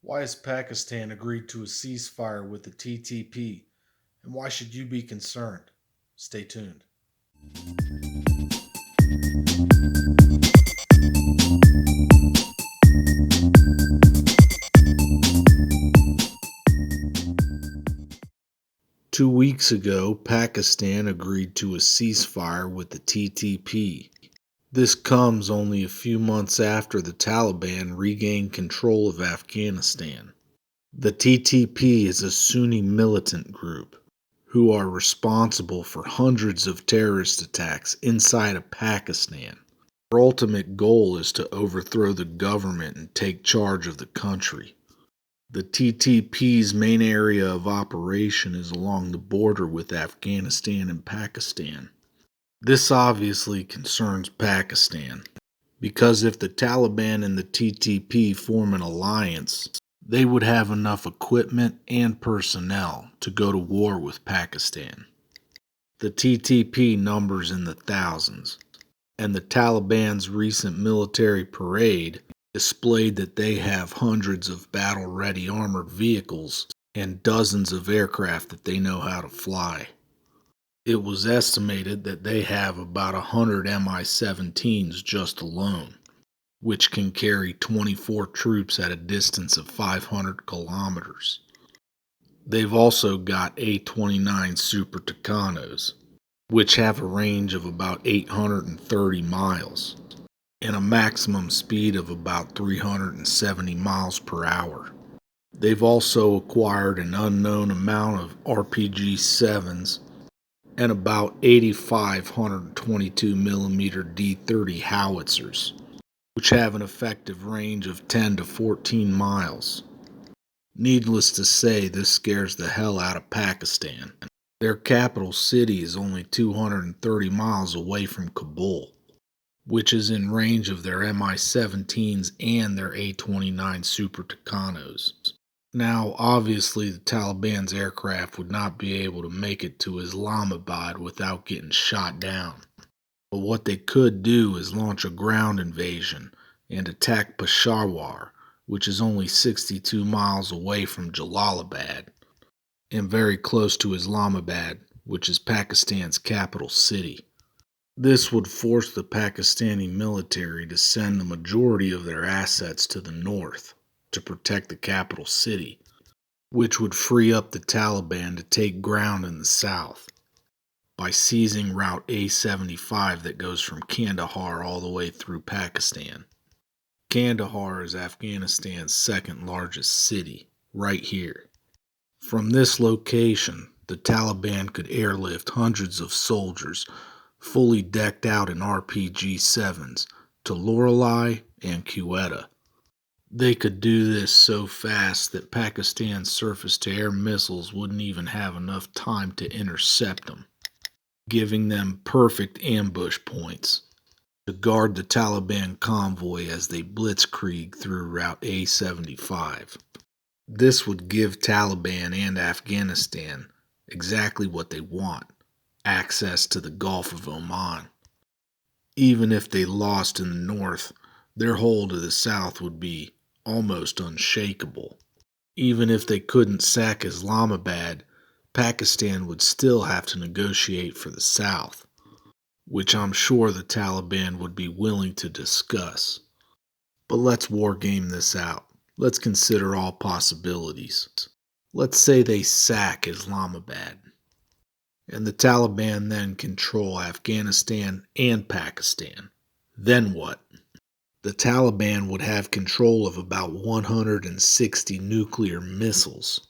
Why has Pakistan agreed to a ceasefire with the TTP? And why should you be concerned? Stay tuned. 2 weeks ago, Pakistan agreed to a ceasefire with the TTP. This comes only a few months after the Taliban regained control of Afghanistan. The TTP is a Sunni militant group who are responsible for hundreds of terrorist attacks inside of Pakistan. Their ultimate goal is to overthrow the government and take charge of the country. The TTP's main area of operation is along the border with Afghanistan and Pakistan. This obviously concerns Pakistan because if the Taliban and the TTP form an alliance, they would have enough equipment and personnel to go to war with Pakistan. The TTP numbers in the thousands, and the Taliban's recent military parade displayed that they have hundreds of battle-ready armored vehicles and dozens of aircraft that they know how to fly. It was estimated that they have about 100 Mi-17s just alone, which can carry 24 troops at a distance of 500 kilometers. They've also got A-29 Super Tucanos, which have a range of about 830 miles and a maximum speed of about 370 miles per hour. They've also acquired an unknown amount of RPG-7s and about 8,522 millimeter D-30 howitzers, which have an effective range of 10 to 14 miles. Needless to say, this scares the hell out of Pakistan. Their capital city is only 230 miles away from Kabul, which is in range of their Mi-17s and their A-29 Super Tucanos. Now, obviously, the Taliban's aircraft would not be able to make it to Islamabad without getting shot down. But what they could do is launch a ground invasion and attack Peshawar, which is only 62 miles away from Jalalabad, and very close to Islamabad, which is Pakistan's capital city. This would force the Pakistani military to send the majority of their assets to the north to protect the capital city, which would free up the Taliban to take ground in the south by seizing Route A75 that goes from Kandahar all the way through Pakistan. Kandahar is Afghanistan's second largest city, right here. From this location, the Taliban could airlift hundreds of soldiers fully decked out in RPG-7s to Loralai and Quetta. They could do this so fast that Pakistan's surface-to-air missiles wouldn't even have enough time to intercept them, giving them perfect ambush points to guard the Taliban convoy as they blitzkrieg through Route A75. This would give Taliban and Afghanistan exactly what they want: access to the Gulf of Oman. Even if they lost in the north, their hold of the south would be almost unshakable. Even if they couldn't sack Islamabad, Pakistan would still have to negotiate for the south, which I'm sure the Taliban would be willing to discuss. But let's wargame this out. Let's consider all possibilities. Let's say they sack Islamabad, and the Taliban then control Afghanistan and Pakistan. Then what? The Taliban would have control of about 160 nuclear missiles,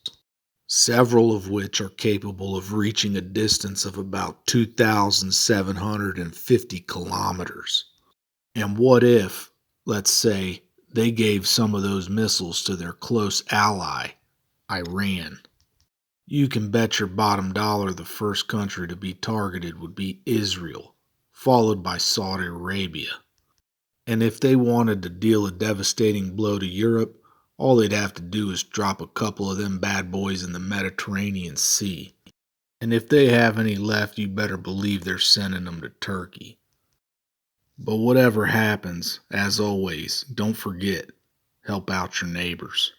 several of which are capable of reaching a distance of about 2,750 kilometers. And what if, let's say, they gave some of those missiles to their close ally, Iran? You can bet your bottom dollar the first country to be targeted would be Israel, followed by Saudi Arabia. And if they wanted to deal a devastating blow to Europe, all they'd have to do is drop a couple of them bad boys in the Mediterranean Sea. And if they have any left, you better believe they're sending them to Turkey. But whatever happens, as always, don't forget, help out your neighbors.